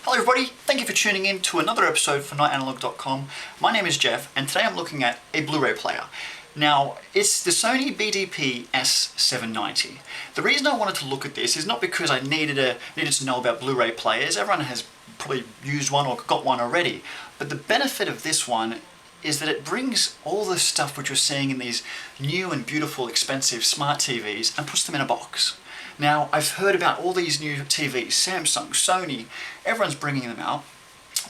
Hello everybody, thank you for tuning in to another episode for nightanalog.com. My name is Jeff and today I'm looking at a Blu-ray player. Now, it's the Sony BDP-S790. The reason I wanted to look at this is not because I needed to know about Blu-ray players. Everyone has probably used one or got one already. But the benefit of this one is that it brings all the stuff which you're seeing in these new and beautiful, expensive smart TVs and puts them in a box. Now, I've heard about all these new TVs, Samsung, Sony, everyone's bringing them out,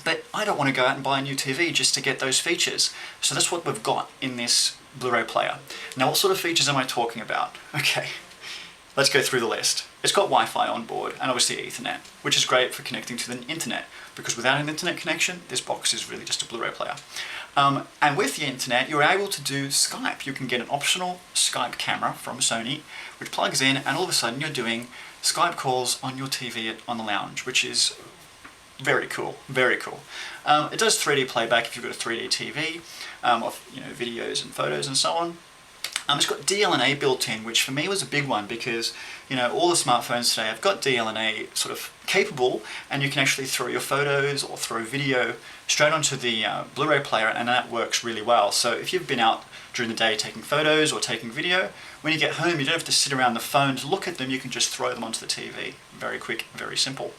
but I don't want to go out and buy a new TV just to get those features. So that's what we've got in this Blu-ray player. Now, what sort of features am I talking about? Okay, let's go through the list. It's got Wi-Fi on board and obviously Ethernet, which is great for connecting to the internet, because without an internet connection, this box is really just a Blu-ray player. And with the internet, you're able to do Skype. You can get an optional Skype camera from Sony, which plugs in, and all of a sudden you're doing Skype calls on your TV on the lounge, which is very cool, very cool. It does 3D playback if you've got a 3D TV of videos and photos and so on. It's got DLNA built in, which for me was a big one because all the smartphones today have got DLNA sort of capable, and you can actually throw your photos or throw video straight onto the Blu-ray player, and that works really well. So if you've been out during the day taking photos or taking video, when you get home you don't have to sit around the phone to look at them, you can just throw them onto the TV. Very quick, very simple.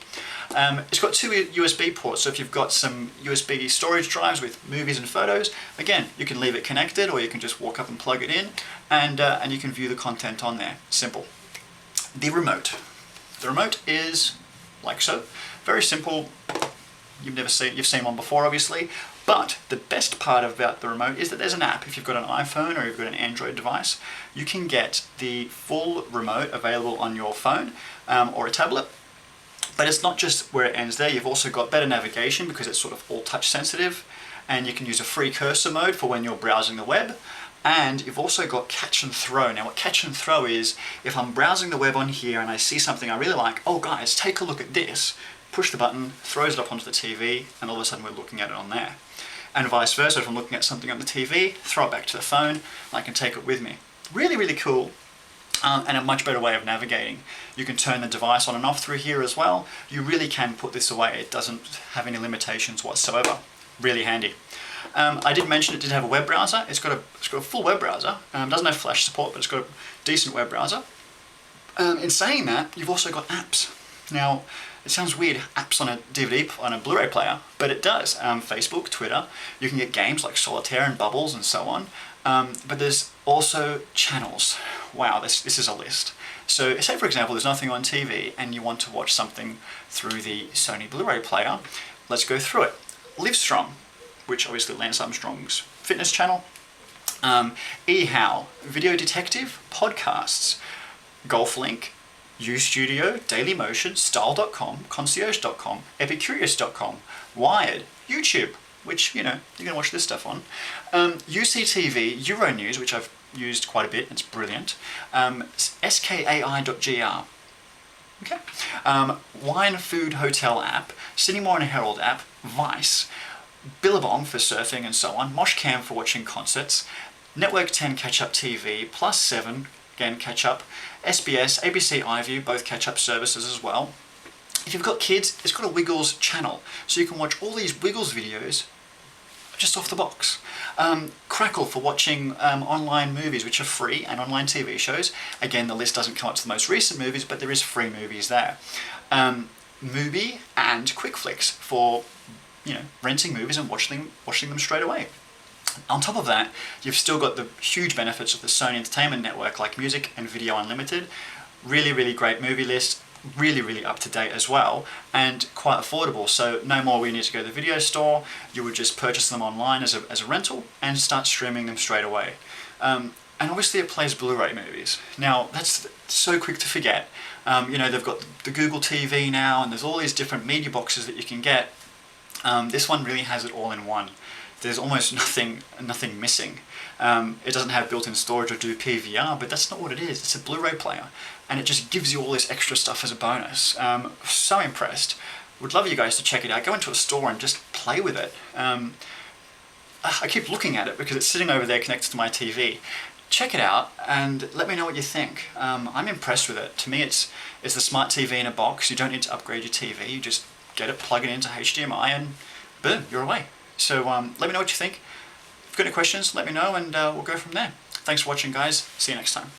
It's got two USB ports, so if you've got some USB storage drives with movies and photos, again, you can leave it connected or you can just walk up and plug it in, and you can view the content on there. Simple. The remote. The remote is like so. Very simple. You've seen one before, obviously, but the best part about the remote is that there's an app. If you've got an iPhone or you've got an Android device, you can get the full remote available on your phone or a tablet. But it's not just where it ends there. You've also got better navigation because it's sort of all touch sensitive, and you can use a free cursor mode for when you're browsing the web. And you've also got catch and throw. Now what catch and throw is, if I'm browsing the web on here and I see something I really like, oh guys, take a look at this, push the button, throws it up onto the TV, and all of a sudden we're looking at it on there. And vice versa, if I'm looking at something on the TV, throw it back to the phone, and I can take it with me. Really, really cool. And a much better way of navigating. You can turn the device on and off through here as well. You really can put this away. It doesn't have any limitations whatsoever. Really handy. I did mention it did have a web browser. It's got a full web browser. Doesn't have flash support, but it's got a decent web browser. In saying that, you've also got apps. Now, it sounds weird, apps on a DVD, on a Blu-ray player, but it does. Facebook, Twitter, you can get games like Solitaire and Bubbles and so on. But there's also channels. Wow, this is a list. So say for example there's nothing on TV and you want to watch something through the Sony Blu-ray player. Let's go through it. Livestrong, which obviously Lance Armstrong's fitness channel. eHow, Video Detective, podcasts, GolfLink, UStudio, Dailymotion, Style.com, Concierge.com, Epicurious.com, Wired, YouTube, which, you can watch this stuff on, UCTV, Euronews, which I've used quite a bit, it's brilliant, SKAI.gr, okay, Wine Food Hotel app, Sydney Morning Herald app, Vice, Billabong for surfing and so on, Moshcam for watching concerts, Network 10 Catch-Up TV, Plus 7, again catch-up, SBS, ABC iView, both catch-up services as well. If you've got kids, it's got a Wiggles channel, so you can watch all these Wiggles videos just off the box. Crackle for watching online movies, which are free, and online TV shows. Again, the list doesn't come up to the most recent movies, but there is free movies there. Mubi and QuickFlix for renting movies and watching them straight away. On top of that, you've still got the huge benefits of the Sony Entertainment Network, like Music and Video Unlimited. Really, really great movie list. Really, really up to date as well, and quite affordable. So no more we need to go to the video store. You would just purchase them online as a rental and start streaming them straight away. And obviously it plays Blu-ray movies. Now that's so quick to forget. They've got the Google TV now, and there's all these different media boxes that you can get. This one really has it all in one. There's almost nothing missing. It doesn't have built-in storage or do PVR, but that's not what it is. It's a Blu-ray player, and it just gives you all this extra stuff as a bonus. So impressed. Would love you guys to check it out. Go into a store and just play with it. I keep looking at it because it's sitting over there connected to my TV. Check it out and let me know what you think. I'm impressed with it. To me, it's the smart TV in a box. You don't need to upgrade your TV. You just get it, plug it into HDMI, and boom, you're away. So let me know what you think. If you've got any questions, let me know, and we'll go from there. Thanks for watching, guys. See you next time.